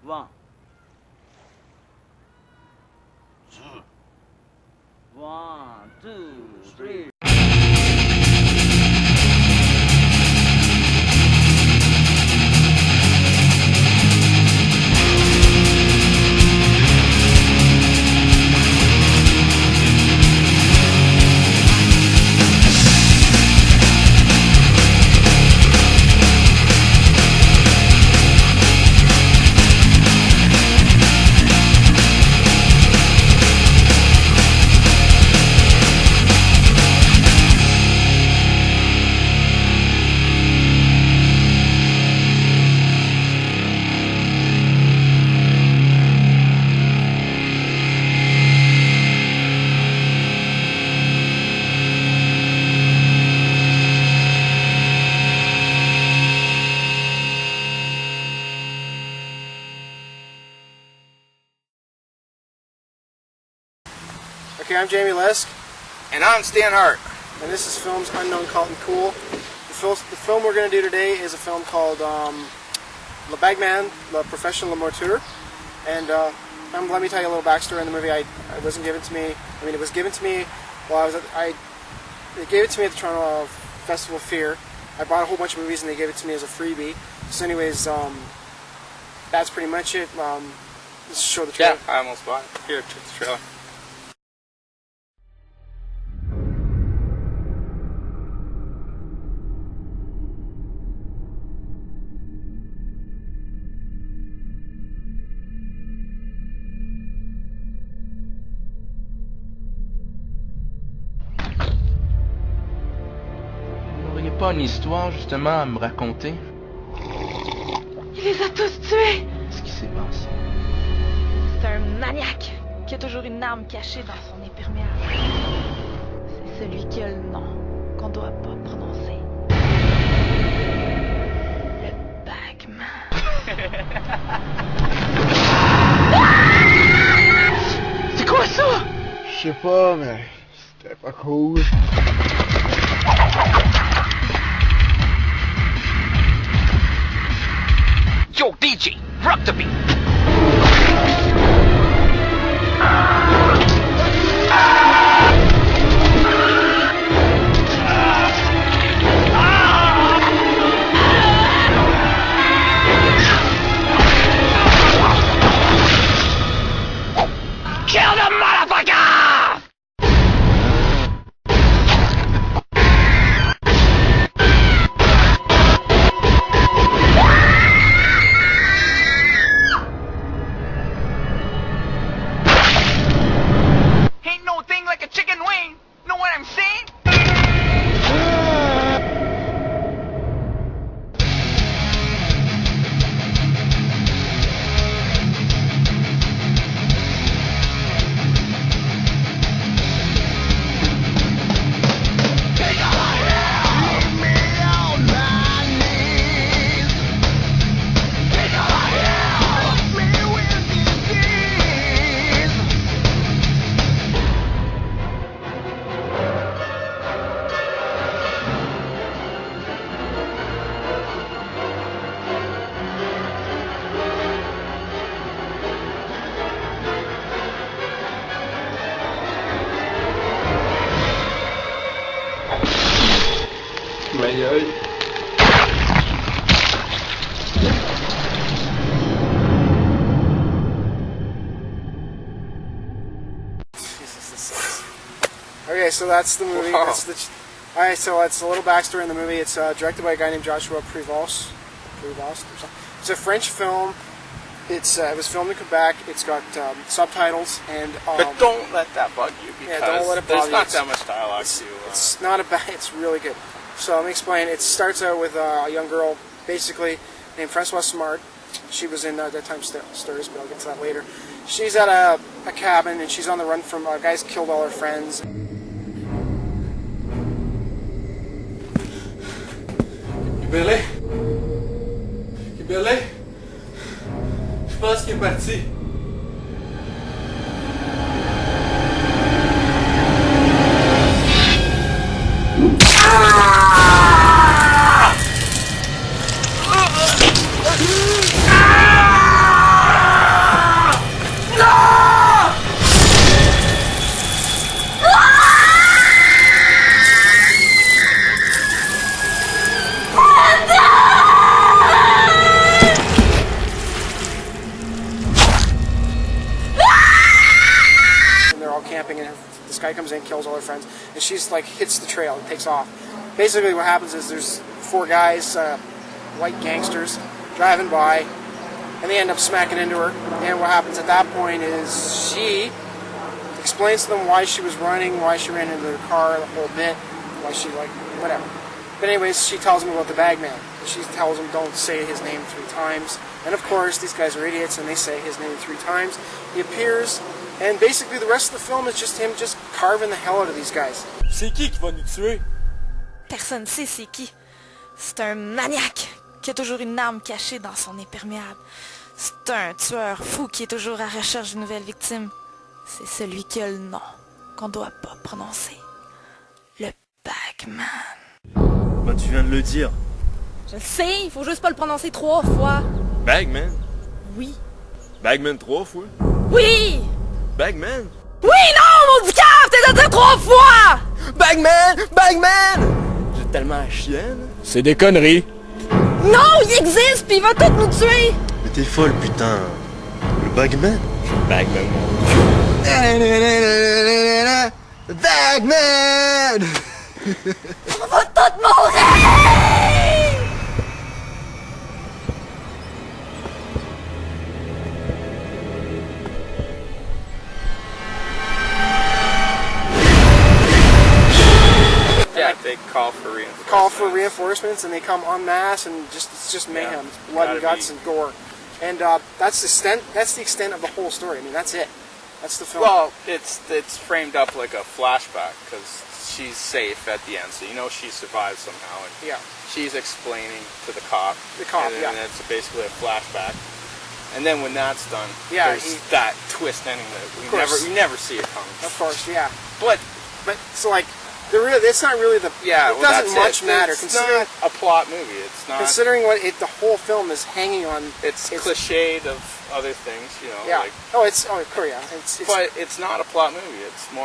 One. Two. 1, 2, 3. Okay, I'm Jamie Lesk. And I'm Stan Hart. And this is Films Unknown Cult and Kool. The film we're going to do today is a film called Le Bagman, Le Profession, Le Meurtrier. And let me tell you a little backstory on the movie. It wasn't given to me. I mean, it was given to me while they gave it to me at the Toronto Festival of Fear. I bought a whole bunch of movies and they gave it to me as a freebie. So anyways, that's pretty much it. Let's show the trailer. Yeah, I almost bought it. Here, check the trailer. Vous n'auriez pas une histoire justement à me raconter? Il les a tous tués! Ce qui s'est passé. C'est un maniaque qui a toujours une arme cachée dans son imperméable. C'est celui qui a le nom qu'on doit pas prononcer. Le Bagman. C'est quoi ça? Je sais pas, mais c'était pas cool. Yo, DJ, rock the beat. Kill the motherfucker! Ain't no thing like a chicken wing. Know what I'm saying? Aïe aïe. Okay, so that's the movie. Wow. Alright, so it's a little backstory in the movie. It's directed by a guy named Joshua Prevost. It's a French film. It was filmed in Quebec. It's got subtitles and. But don't let that bug you because don't let it bother there's not you. that much dialogue to. It's not a bad. It's really good. So let me explain. It starts out with a young girl, basically named Francoise Smart. She was in Dead Time Stirs, but I'll get to that later. She's at a cabin and she's on the run from guys killed all her friends. Billy? Billy? Je pense qu'il est parti. comes in, kills all her friends, and she's like hits the trail and takes off. Basically, what happens is there's 4 guys, white gangsters, driving by, and they end up smacking into her. And what happens at that point is she explains to them why she was running, why she ran into their car, the whole bit, why she whatever. But anyways, she tells them about the Bagman. She tells them don't say his name 3 times. And of course, these guys are idiots, and they say his name 3 times. He appears, and basically the rest of the film is just him just carving the hell out of these guys. C'est qui va nous tuer? Personne ne sait c'est qui. C'est un maniaque qui a toujours une arme cachée dans son imperméable. C'est un tueur fou qui est toujours à la recherche d'une nouvelle victime. C'est celui qui a le nom qu'on doit pas prononcer. Le Bagman. Bah tu viens de le dire. Je le sais, il faut juste pas le prononcer 3 fois. Bagman? Oui. Bagman 3 fois? Oui! Bagman? Oui, non, mon cave, t'es de dire 3 fois! Bagman! Bagman! J'ai tellement la chienne. C'est des conneries. Non, il existe, pis il va tout nous tuer! Mais t'es folle, putain. Le Bagman? Bagman. Bagman! On va tous mourir! Yeah, they call for reinforcements. Call for reinforcements, and they come en masse, and it's just mayhem. Yeah, It's blood and gotta guts be. and gore. And that's the extent of the whole story. I mean, that's it. That's the film. Well, it's framed up like a flashback because she's safe at the end, so you know she survived somehow, and yeah. she's explaining to the cop. The cop, and yeah. then it's basically a flashback. And then when that's done, Yeah, there's that twist ending that course. you never see it coming. Of course, yeah. But But so like, it's not really the. yeah, it well, doesn't that's much matter It's considering not a plot movie. It's not. considering what the whole film is hanging on. It's cliched of other things, you know. Yeah. Like, Korea. It's but it's not a plot movie. It's a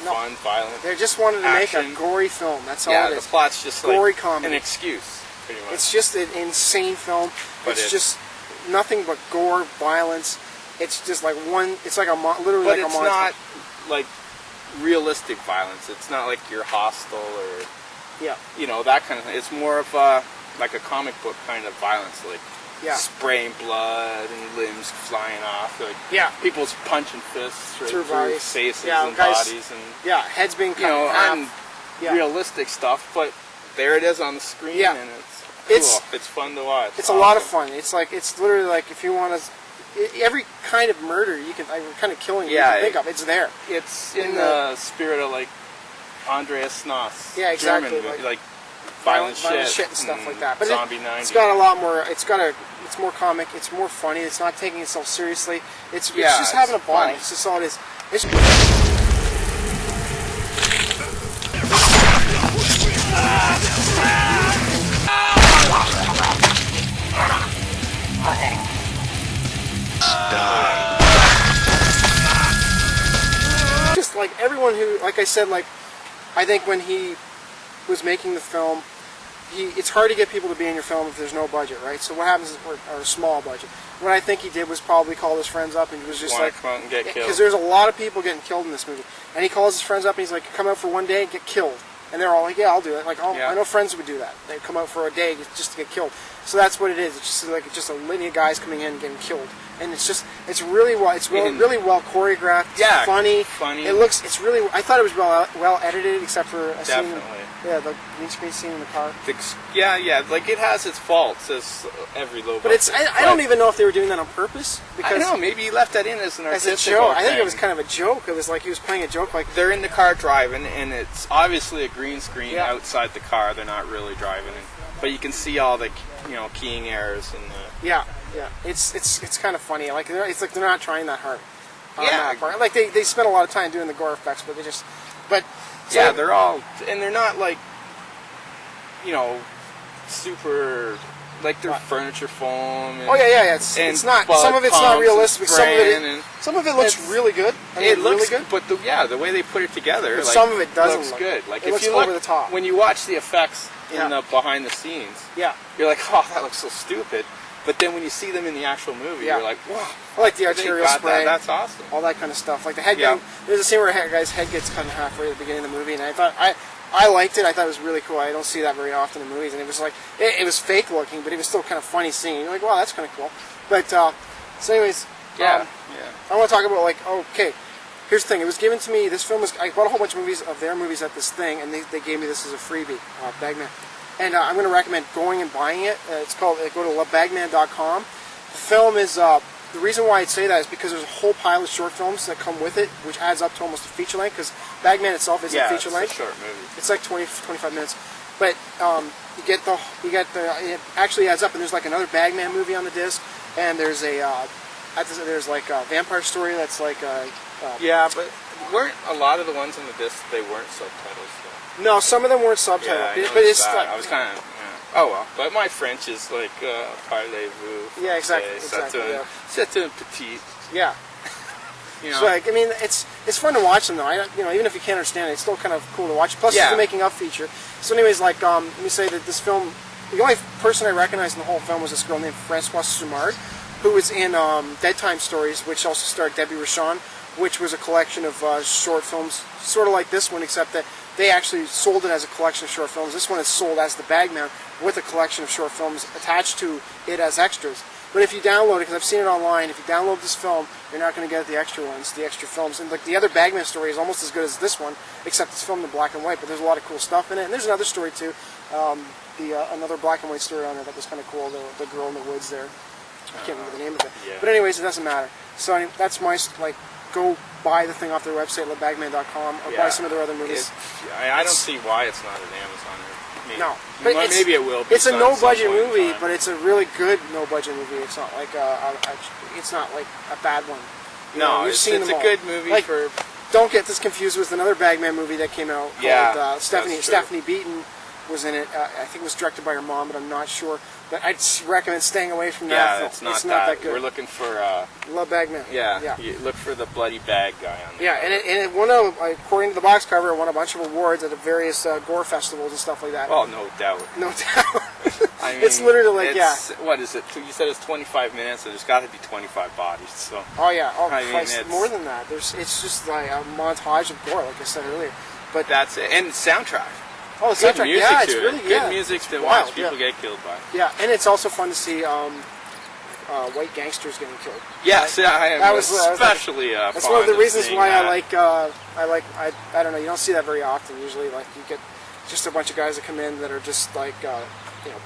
No. fun, violent. they just wanted to make a action. gory film. That's all Yeah, it the is. plot's just Gory like comedy. an excuse, pretty much. It's just an insane film. But It's it's- just nothing but gore, violence. It's just like one. It's like literally but like it's a monster. not like realistic violence. It's not like you're hostile or Yeah. you know that kind of thing. It's more of like a comic book kind of violence, like Yeah. spraying blood and limbs flying off, like Yeah. people's punching fists right Through through bodies. faces Yeah, and guys- bodies and Yeah, heads being cut you know in half. and Yeah. realistic stuff. But there it is on the screen, Yeah. and it's cool. It's- It's fun to watch. It's a lot of fun. It's literally like if you want to, every kind of murder you can, kind of killing you Yeah, can think of, it's there. It's in in the spirit of like Andreas Schnaas. Yeah, exactly, German, like violent shit and stuff like that. But Zombie it's 90s. got a lot more. It's more comic. It's more funny. It's not taking itself seriously. It's Yeah, just it's having a ball. funny. It's just all it is. It's just like everyone who, like I said, like I think when he was making the film, it's hard to get people to be in your film if there's no budget, right? So what happens is, or a small budget. What I think he did was probably call his friends up and he was just Wanna like, come out and get killed. because there's a lot of people getting killed in this movie, and he calls his friends up and he's like, come out for one day and get killed, and they're all like, yeah, I'll do it. Like, Yeah. I know friends who would do that. They come out for a day just to get killed. So that's what it is. It's just a litany of guys coming in and getting killed, and it's really well choreographed. It's Yeah, funny. funny. It looks. It's really. I thought it was well edited, except for a scene. Definitely. Yeah, the green screen scene in the car. Yeah, like it has its faults as every low. But it's. I don't even know if they were doing that on purpose. I Because know. Maybe he left that in as an as artistic a joke. I thing. think it was kind of a joke. It was like he was playing a joke. Like They're in the car driving, and it's obviously a green screen Yeah. outside the car. They're not really driving, but you can see all the keying errors and the. yeah. It's kind of funny. Like it's like they're not trying that hard. On Yeah. that part. Like they spent a lot of time doing the gore effects, but so- Yeah, they're all, and they're not like, super, like they're What? furniture foam. And, Oh yeah. and It's not. bug Some of it's not pumps and realistic. spraying and Some of it looks it's- really good. I mean, it looks really good. but the way they put it together, But like, some of it doesn't looks look- good. Like it if looks you look over the top. when you watch the effects in Yeah. the behind the scenes, Yeah. you're like, oh, that looks so stupid. But then when you see them in the actual movie, Yeah. you're like, wow. I like the They arterial got spray. that. That's awesome. All that kind of stuff. Like the head Yeah. gun. There's a scene where a guy's head gets cut in half right at the beginning of the movie, and I thought I liked it. I thought it was really cool. I don't see that very often in movies, and it was like it was fake looking, but it was still kind of funny scene. You're like, wow, that's kind of cool. But so, anyways, Yeah. I want to talk about okay. Here's the thing. It was given to me. This film was. I bought a whole bunch of movies of their movies at this thing, and they gave me this as a freebie, Bagman. And I'm going to recommend going and buying it. It's called. Go to lebagman.com. The film is. The reason why I'd say that is because there's a whole pile of short films that come with it, which adds up to almost a feature length. Because Bagman itself isn't feature length. It's a short movie. It's like 20-25 minutes, but you get the. It actually adds up, and there's like another Bagman movie on the disc, and there's there's like a vampire story that's like. Yeah, but weren't a lot of the ones on the disc, they weren't subtitles though? No, some of them weren't subtitled, Yeah, but it's that. like, I was kind of, oh well. But my French is like parlez-vous. Yeah, exactly, C'est un petit. yeah. You know. So like, I mean, it's fun to watch them though. Even if you can't understand it, it's still kind of cool to watch. Plus, it's the making of feature. So, anyways, like, let me say that this film, the only person I recognized in the whole film was this girl named Françoise Soumard, who was in Dead Time Stories, which also starred Debbie Rochon, which was a collection of short films, sort of like this one, except that they actually sold it as a collection of short films. This one is sold as the Bagman with a collection of short films attached to it as extras. But if you download it, because I've seen it online, if you download this film, you're not going to get the extra ones, the extra films. And like the other Bagman story is almost as good as this one, except it's filmed in black and white. But there's a lot of cool stuff in it. And there's another story too, another black and white story on there that was kind of cool. The girl in the woods there. I can't remember the name of it. Yeah. But anyways, it doesn't matter. So that's my go buy the thing off their website, lebagman.com, or buy some of their other movies. I don't see why it's not an Amazon. No, but maybe it will be. It's a no-budget movie, time. but it's a really good no-budget movie. It's not like it's not like a bad one. It's a good movie for. Don't get this confused with another Bagman movie that came out called Stephanie Beaton was in it. I think it was directed by her mom, but I'm not sure. But I'd recommend staying away from that film. It's not that good. We're looking for Love Bagman. Yeah, you look for the bloody bag guy on there. Yeah, and it won according to the box cover, it won a bunch of awards at various gore festivals and stuff like that. Oh, no doubt. No doubt. I mean, it's literally like, what is it? You said it's 25 minutes, so there's got to be 25 bodies. So. Oh yeah. Oh, I mean, Christ, more than that. It's just like a montage of gore, like I said earlier. But that's it, and soundtrack. Oh, the soundtrack. Music Yeah, it's to really good music to wild, watch people get killed by. Yeah, and it's also fun to see white gangsters getting killed. Yes, I am that was especially that's one of the reasons why I don't know. You don't see that very often. Usually, like you get just a bunch of guys that come in that are just like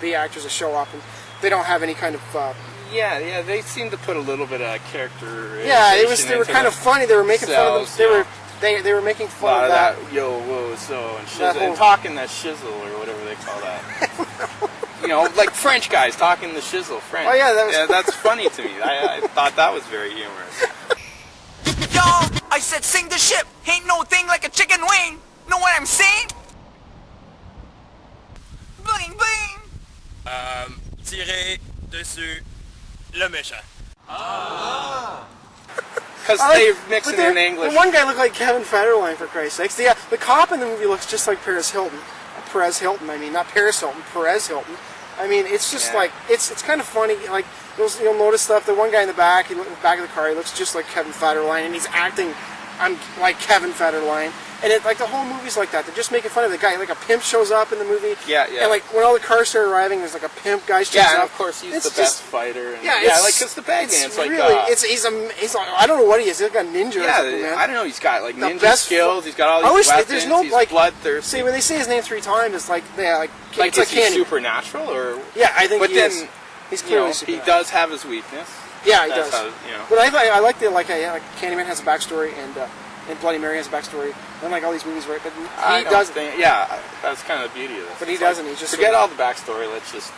B actors that show up and they don't have any kind of. Yeah, they seem to put a little bit of character. Yeah, they were kind of funny. They were making fun of them. They were making fun of that. Yo, whoa, so, and shizzle, and talking that shizzle, or whatever they call that. Like French guys talking the shizzle, French. Oh, yeah, that's funny to me. I thought that was very humorous. Yo, I said sing the ship. Ain't no thing like a chicken wing. Know what I'm saying? Bling, bling. Tirer dessus le méchant. Because they mix it in English. The one guy looked like Kevin Federline, for Christ's sakes. The cop in the movie looks just like Perez Hilton. I mean, not Paris Hilton, Perez Hilton. I mean, it's just like, it's kind of funny. Like, you'll notice stuff. The one guy in the back, in the back of the car, he looks just like Kevin Federline, and he's acting like Kevin Federline. And the whole movie's like that. They're just making fun of the guy. Like a pimp shows up in the movie. Yeah. And like when all the cars start arriving, there's like a pimp guy shows up. Yeah, and of course he's the best fighter. And because the bad man. It's like he's like, I don't know what he is. He's like a ninja. Yeah, or something, man. I don't know. He's got like ninja skills. He's got all these weapons. There's no he's bloodthirsty. See, when they say his name 3 times, it's like it's is he Candy. supernatural or? Yeah, I think. But he is. He's clearly he does have his weakness. Yeah, he does. How, But I like Candyman has a backstory and Bloody Mary has a backstory. Unlike all these movies, right? But he doesn't. That's kind of the beauty of this. But he doesn't. He just forget all the backstory. Let's just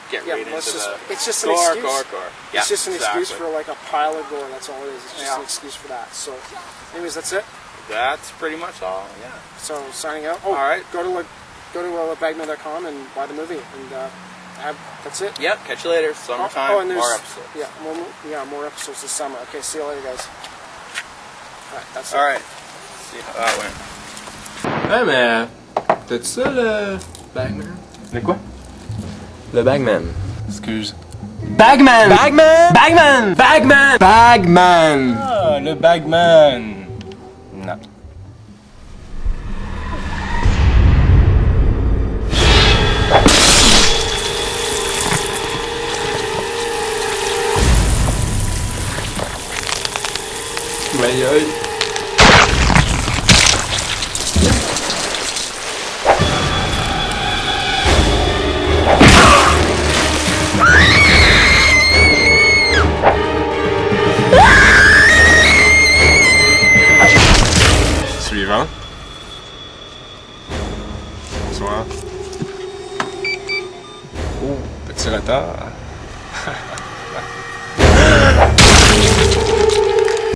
get right into the. It's just an gore, excuse. Gore. Yeah, it's just an excuse for like a pile of gore. That's all it is. It's just an excuse for that. So, anyways, that's it. That's pretty much all. Yeah. So signing out. Oh, all right. Go to Bagman.com and buy the movie, and that's it. Yep. Catch you later. Summertime. And more episodes. Yeah, more episodes this summer. Okay, see you later, guys. All right, that's it. All right. See how that went. Ouais, mais t'as-tu ça, le Bagman? Mais quoi? Le Bagman. Excuse. Bagman! Bagman? Bagman! Bagman! Bagman! Ah, le Bagman. Non. Aïe aïe. Suivant. Bonsoir. Oh, petit retard.